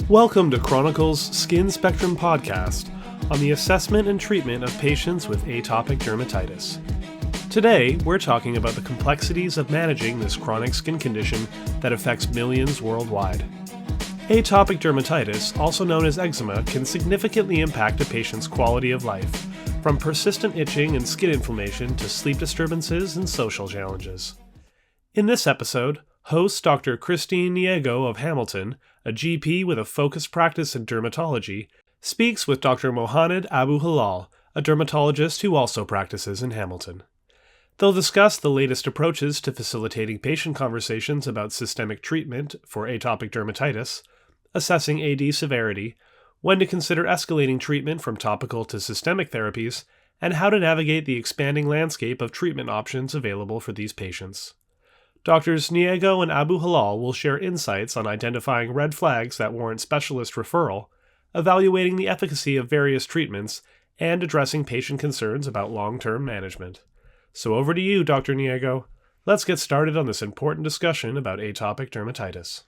Welcome to Chronicle's Skin Spectrum podcast on the assessment and treatment of patients with atopic dermatitis. Today, we're talking about the complexities of managing this chronic skin condition that affects millions worldwide. Atopic dermatitis, also known as eczema, can significantly impact a patient's quality of life, from persistent itching and skin inflammation to sleep disturbances and social challenges. In this episode, host Dr. Christine Neagoe of Hamilton, a GP with a focused practice in dermatology, speaks with Dr. Mohannad Abu-Hilal, a dermatologist who also practices in Hamilton. They'll discuss the latest approaches to facilitating patient conversations about systemic treatment for atopic dermatitis, assessing AD severity, when to consider escalating treatment from topical to systemic therapies, and how to navigate the expanding landscape of treatment options available for these patients. Doctors Neagoe and Abu-Hilal will share insights on identifying red flags that warrant specialist referral, evaluating the efficacy of various treatments, and addressing patient concerns about long-term management. So over to you, Dr. Neagoe. Let's get started on this important discussion about atopic dermatitis.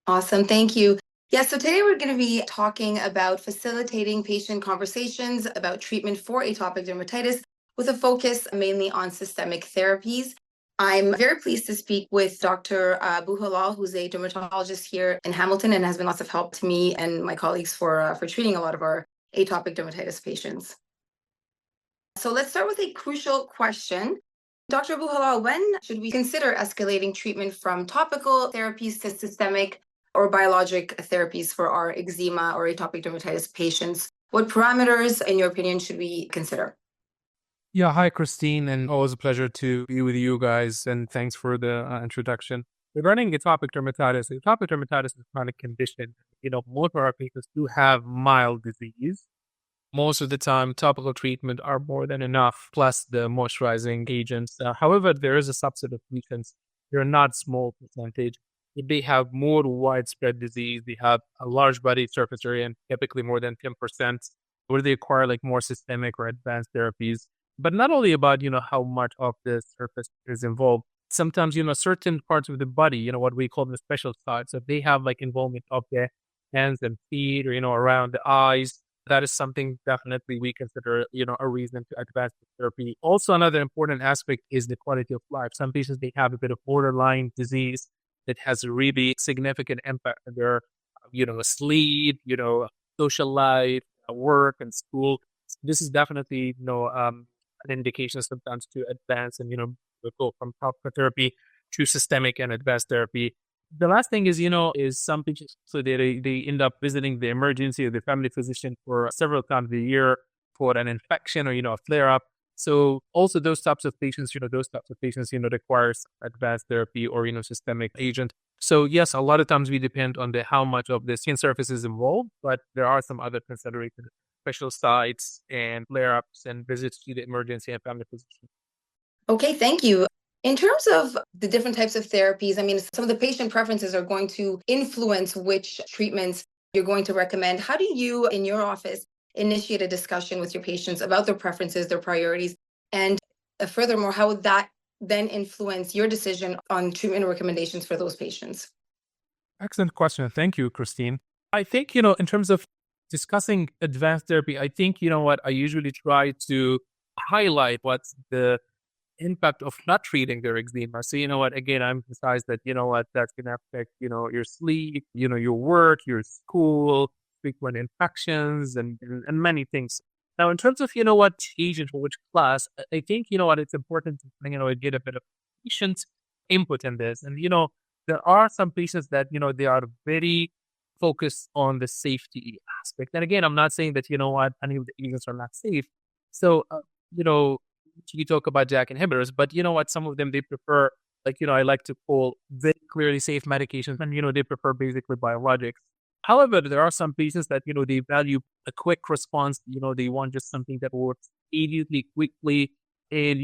Awesome, thank you. Yeah, so today we're going to be talking about facilitating patient conversations about treatment for atopic dermatitis with a focus mainly on systemic therapies. I'm very pleased to speak with Dr. Abu-Hilal, who's a dermatologist here in Hamilton and has been lots of help to me and my colleagues for treating a lot of our atopic dermatitis patients. So let's start with a crucial question. Dr. Abu-Hilal, when should we consider escalating treatment from topical therapies to systemic or biologic therapies for our eczema or atopic dermatitis patients? What parameters, in your opinion, should we consider? Yeah, hi, Christine, and always a pleasure to be with you guys, and thanks for the introduction. Regarding atopic dermatitis is a chronic condition. Most of our patients do have mild disease. Most of the time, topical treatment are more than enough, plus the moisturizing agents. However, there is a subset of patients, they're not small percentage. They have more widespread disease. They have a large body surface area, and typically more than 10%, where they require more systemic or advanced therapies. But not only about, how much of the surface is involved. Sometimes, certain parts of the body, what we call the special sites, if they have involvement of the hands and feet or, around the eyes, that is something definitely we consider, a reason to advance the therapy. Also, another important aspect is the quality of life. Some patients, they have a bit of borderline disease that has a really significant impact on their, sleep, social life, work and school. This is definitely, an indication sometimes to advance and, go from topical therapy to systemic and advanced therapy. The last thing is some patients, so they end up visiting the emergency or the family physician for several times a year for an infection or, a flare-up. So also those types of patients, requires advanced therapy or, systemic agent. So yes, a lot of times we depend on how much of the skin surface is involved, but there are some other considerations, special sites and flare-ups and visits to the emergency and family physician. Okay, thank you. In terms of the different types of therapies, some of the patient preferences are going to influence which treatments you're going to recommend. How do you, in your office, initiate a discussion with your patients about their preferences, their priorities, and furthermore, how would that then influence your decision on treatment recommendations for those patients? Excellent question. Thank you, Christine. I think, in terms of discussing advanced therapy, I think, I usually try to highlight what's the impact of not treating their eczema. So, again, I emphasize that, that's going to affect, your sleep, your work, your school, frequent infections, and many things. Now, in terms of, agent for which class, I think, it's important to, get a bit of patient input in this. And, there are some patients that, they are very focused on the safety aspect. And again, I'm not saying that, any of the agents are not safe. So, you talk about JAK inhibitors, but some of them, they prefer, I like to call very clearly safe medications, and, they prefer basically biologics. However, there are some patients that, they value a quick response, they want just something that works immediately, quickly, and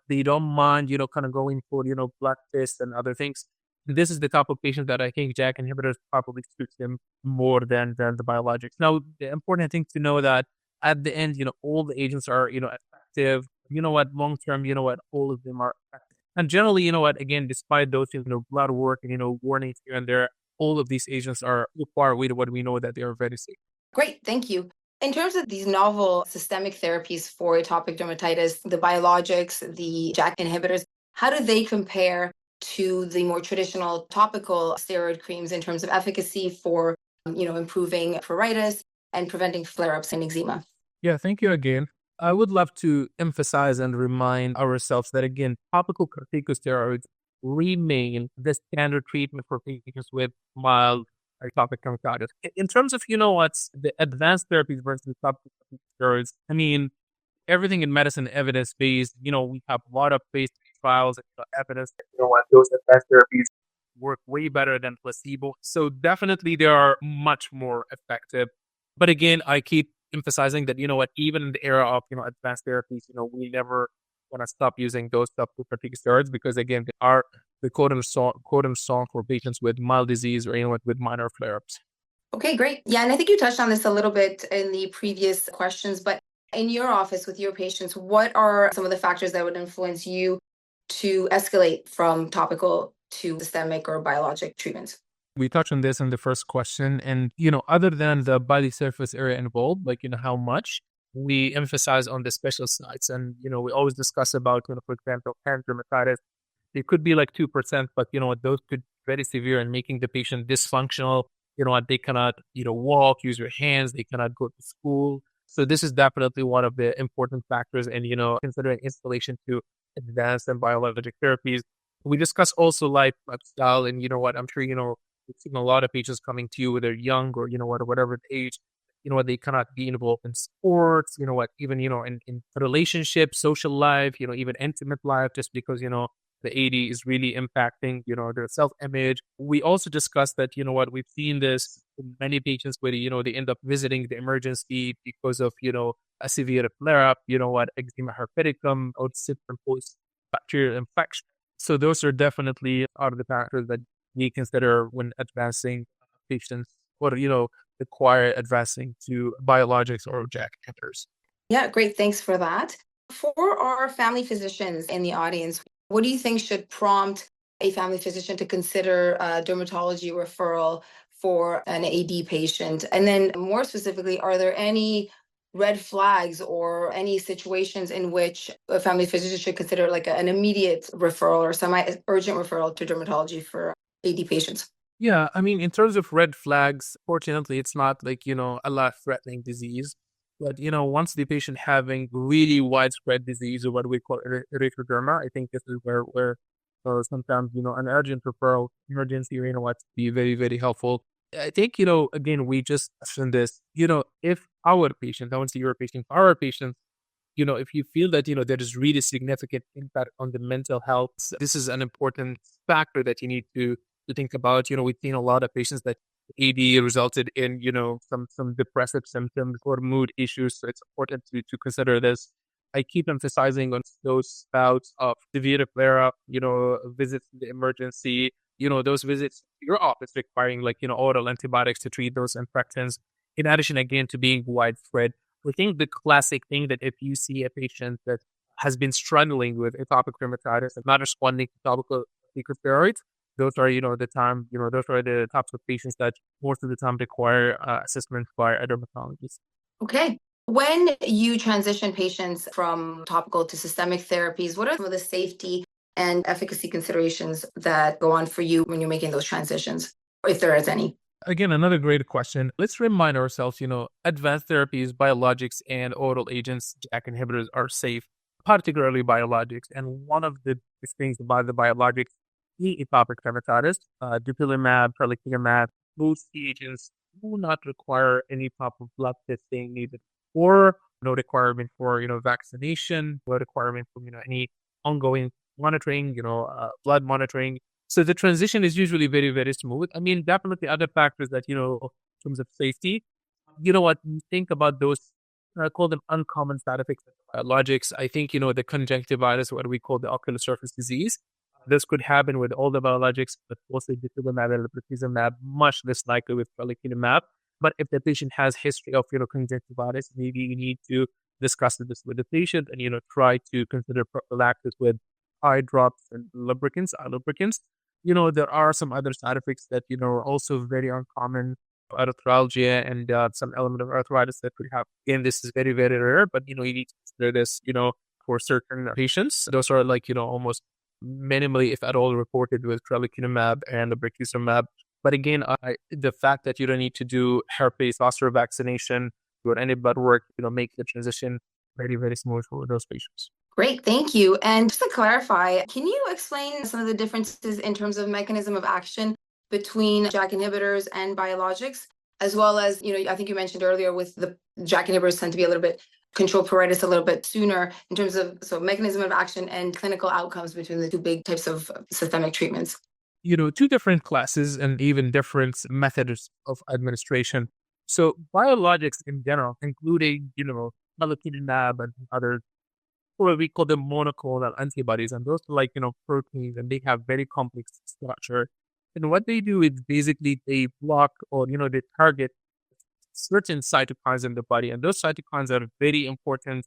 they don't mind, kind of going for, blood tests and other things. This is the type of patient that I think JAK inhibitors probably suits them more than the biologics. Now, the important thing to know that at the end, all the agents are, effective. Long-term, all of them are effective. And generally, again, despite those, blood work and, warnings here and there, all of these agents are far away to what we know that they are very safe. Great, thank you. In terms of these novel systemic therapies for atopic dermatitis, the biologics, the JAK inhibitors, how do they compare to the more traditional topical steroid creams in terms of efficacy for, improving pruritus and preventing flare-ups in eczema? Yeah, thank you again. I would love to emphasize and remind ourselves that, again, topical corticosteroids remain the standard treatment for patients with mild atopic dermatitis. In terms of, what's the advanced therapies versus topical corticosteroids, I mean, everything in medicine evidence-based. We have a lot of phase 3 trials and evidence that, what, those advanced therapies work way better than placebo. So definitely they are much more effective. But again, I keep emphasizing that, what, even in the era of, advanced therapies, we never want to stop using those topical corticosteroids because, again, they are the quote and song for patients with mild disease or anyone with minor flare-ups. Okay, great. Yeah, and I think you touched on this a little bit in the previous questions, but in your office with your patients, what are some of the factors that would influence you to escalate from topical to systemic or biologic treatments? We touched on this in the first question. And, other than the body surface area involved, like, how much, we emphasize on the special sites. And, we always discuss about, for example, hand dermatitis. It could be like 2%, but, those could be very severe and making the patient dysfunctional. They cannot, walk, use their hands. They cannot go to school. So this is definitely one of the important factors. And, considering installation to advanced and biologic therapies. We discuss also lifestyle. And I'm sure, we've seen a lot of patients coming to you whether young or, whatever the age, they cannot be involved in sports, even, in relationships, social life, even intimate life, just because, the AD is really impacting, their self-image. We also discussed that, we've seen this in many patients where, they end up visiting the emergency because of, a severe flare-up, eczema herpeticum or superimposed bacterial infection. So those are definitely the factors that we consider when advancing patients or, require advancing to biologics or JAK inhibitors. Yeah, great. Thanks for that. For our family physicians in the audience, what do you think should prompt a family physician to consider a dermatology referral for an AD patient? And then more specifically, are there any red flags or any situations in which a family physician should consider like an immediate referral or semi-urgent referral to dermatology for AD patients? Yeah, I mean, in terms of red flags, fortunately, it's not like, a life-threatening disease. But, once the patient having really widespread disease or what we call erythroderma, I think this is where sometimes, an urgent referral, emergency, be very, very helpful. I think, again, we just mentioned this, if our patient, I want to say your patient, our patients, if you feel that, there is really significant impact on the mental health, this is an important factor that you need to think about. We've seen a lot of patients that AD resulted in, some depressive symptoms or mood issues. So it's important to consider this. I keep emphasizing on those bouts of severe flare-up, visits to the emergency, those visits to your office requiring oral antibiotics to treat those infections. In addition, again, to being widespread. I think the classic thing that if you see a patient that has been struggling with atopic dermatitis and not responding to topical corticosteroids, those are, those are the types of patients that most of the time require assessment by a dermatologist. Okay. When you transition patients from topical to systemic therapies, what are some of the safety and efficacy considerations that go on for you when you're making those transitions, if there is any? Again, another great question. Let's remind ourselves, advanced therapies, biologics, and oral agents, JAK inhibitors are safe, particularly biologics. And one of the things about the biologics, the atopic dermatitis, dupilumab, tralokinumab, those agents do not require any type of blood testing needed or no requirement for, vaccination, no requirement for, any ongoing monitoring, blood monitoring. So the transition is usually very, very smooth. I mean, definitely other factors that, in terms of safety, what you think about those, I call them uncommon side effects of biologics. I think, the conjunctivitis, what we call the ocular surface disease, this could happen with all the biologics, but also dupilumab and lebrikizumab, much less likely with tralokinumab. But if the patient has history of, conjunctivitis, maybe you need to discuss this with the patient and, try to consider prophylaxis with eye drops and lubricants, eye lubricants. There are some other side effects that, are also very uncommon, arthralgia and some element of arthritis that could happen. Again, this is very, very rare, but, you need to consider this, for certain patients. Those are like, almost minimally, if at all, reported with tralokinumab and lebrikizumab. But again, the fact that you don't need to do herpes zoster vaccination or any blood work, make the transition very, very smooth for those patients. Great, thank you. And just to clarify, can you explain some of the differences in terms of mechanism of action between JAK inhibitors and biologics, as well as, I think you mentioned earlier with the JAK inhibitors tend to be a little bit control pruritus a little bit sooner in terms of mechanism of action and clinical outcomes between the two big types of systemic treatments? Two different classes and even different methods of administration. So biologics in general, including, lebrikizumab and other, or we call them monoclonal antibodies, and those are like, proteins, and they have very complex structure. And what they do is basically they block or, they target certain cytokines in the body. And those cytokines are very important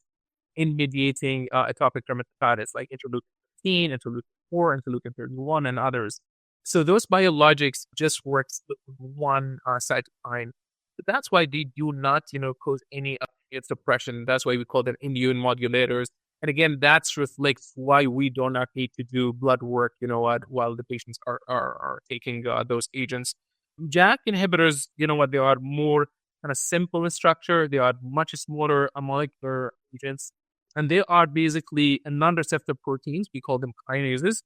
in mediating atopic dermatitis, like interleukin 15, interleukin 4, interleukin 31, and others. So those biologics just works with one cytokine. But that's why they do not, cause any suppression. That's why we call them immune modulators. And again, that reflects why we do not need to do blood work, while the patients are taking those agents. JAK inhibitors, they are more kind of simple in structure. They are much smaller molecular agents. And they are basically non-receptor proteins. We call them kinases.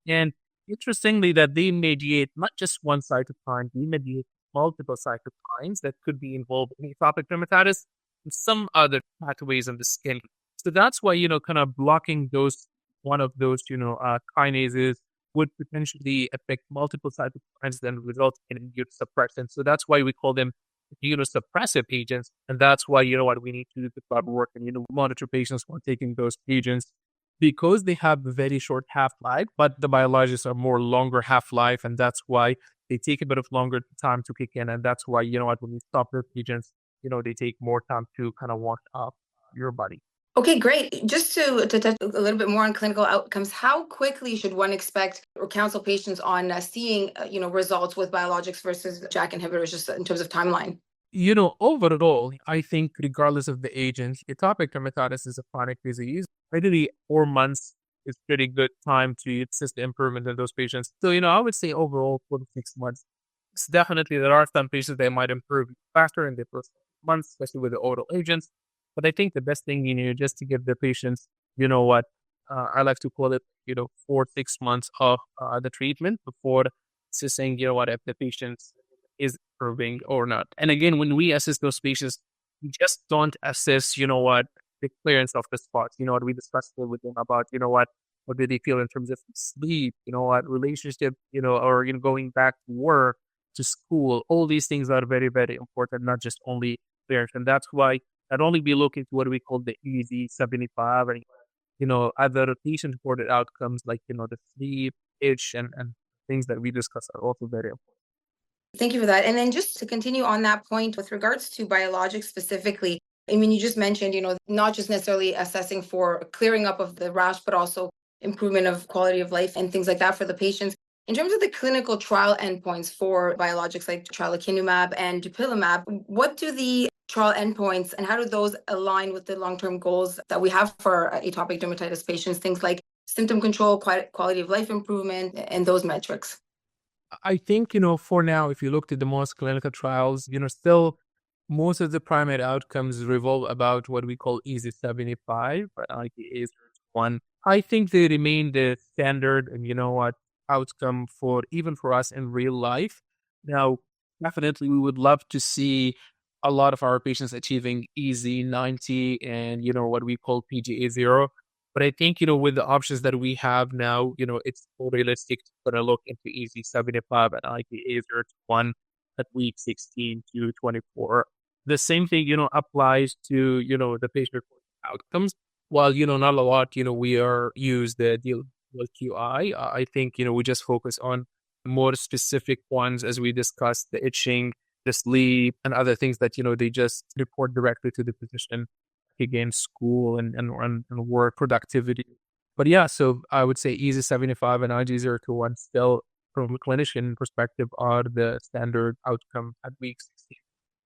And interestingly, that they mediate not just one cytokine, they mediate multiple cytokines that could be involved in atopic dermatitis and some other pathways in the skin. So that's why, kind of blocking one of those, kinases would potentially affect multiple cytokines and result in immune suppression. So that's why we call them immunosuppressive agents. And that's why, we need to do the blood work and, monitor patients while taking those agents because they have a very short half-life, but the biologics are more longer half-life. And that's why they take a bit of longer time to kick in. And that's why, when you stop those agents, they take more time to kind of wash off your body. Okay, great. Just to touch a little bit more on clinical outcomes, how quickly should one expect or counsel patients on seeing, results with biologics versus JAK inhibitors, just in terms of timeline? Overall, I think regardless of the agent, atopic dermatitis is a chronic disease. Ideally, 4 months is pretty good time to assess the improvement in those patients. So, I would say overall 4 to 6 months. So definitely, there are some patients that might improve faster in the first months, especially with the oral agents. But I think the best thing, just to give the patients, I like to call it, 4 6 months of the treatment before assessing, if the patient is improving or not. And again, when we assess those patients, we just don't assess, the clearance of the spots. We discussed with them about, what do they feel in terms of sleep, relationship, or, going back to work, to school. All these things are very, very important, not just only clearance. And that's why I'd only be looking to what we call the EASI-75 and, other patient-reported outcomes like, the sleep, itch, and things that we discussed are also very important. Thank you for that. And then just to continue on that point with regards to biologics specifically, I mean, you just mentioned, not just necessarily assessing for clearing up of the rash, but also improvement of quality of life and things like that for the patients. In terms of the clinical trial endpoints for biologics like tralokinumab and dupilumab, what do the trial endpoints and how do those align with the long-term goals that we have for atopic dermatitis patients, things like symptom control, quality of life improvement, and those metrics? I think, for now, if you looked at the most clinical trials, still most of the primary outcomes revolve about what we call EASI-75, like the ACE1. I think they remain the standard and, outcome for even for us in real life. Now, definitely we would love to see a lot of our patients achieving EASI-90 and, what we call PGA 0. But I think, with the options that we have now, it's more realistic to put a look into EASI-75 and IPA 0-1 at week 16 to 24. The same thing, applies to, the patient outcomes. While, not a lot, we use the DLQI. I think, we just focus on more specific ones as we discussed, the itching, the sleep, and other things that, they just report directly to the physician. Again, school and work productivity. But yeah, so I would say EASI-75 and IG 0-1 still from a clinician perspective are the standard outcome at week 16.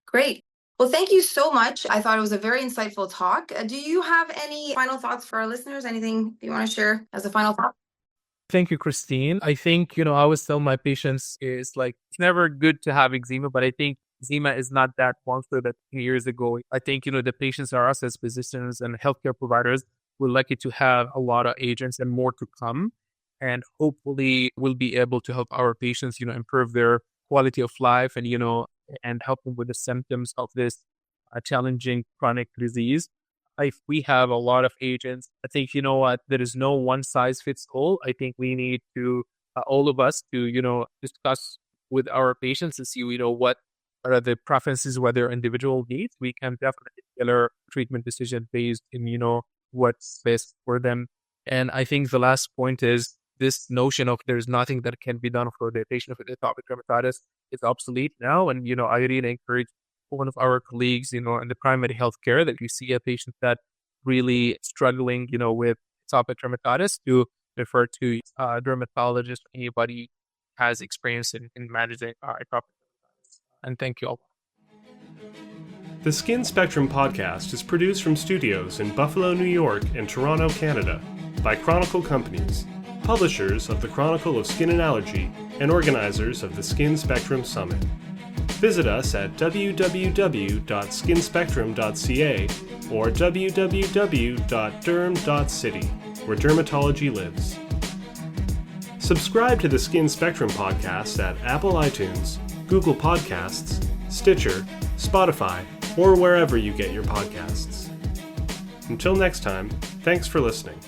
Great. Well, thank you so much. I thought it was a very insightful talk. Do you have any final thoughts for our listeners? Anything you want to share as a final thought? Thank you, Christine. I think, I always tell my patients is like, it's never good to have eczema, but I think eczema is not that monster that years ago. I think, the patients are us as physicians and healthcare providers. We're lucky to have a lot of agents and more to come. And hopefully we'll be able to help our patients, improve their quality of life and, and help them with the symptoms of this challenging chronic disease. If we have a lot of agents, I think, there is no one size fits all. I think we need to, all of us to, discuss with our patients and see, what are the preferences, what their individual needs. We can definitely tailor treatment decision based in, what's best for them. And I think the last point is this notion of there's nothing that can be done for the patient with atopic dermatitis is obsolete now. And, I really encourage one of our colleagues, in the primary healthcare that you see a patient that really struggling, with atopic dermatitis to refer to a dermatologist, anybody has experience in managing atopic dermatitis. And thank you all. The Skin Spectrum podcast is produced from studios in Buffalo, New York and Toronto, Canada by Chronicle Companies, publishers of the Chronicle of Skin and Allergy and organizers of the Skin Spectrum Summit. Visit us at www.skinspectrum.ca or www.derm.city, where dermatology lives. Subscribe to the Skin Spectrum podcast at Apple iTunes, Google Podcasts, Stitcher, Spotify, or wherever you get your podcasts. Until next time, thanks for listening.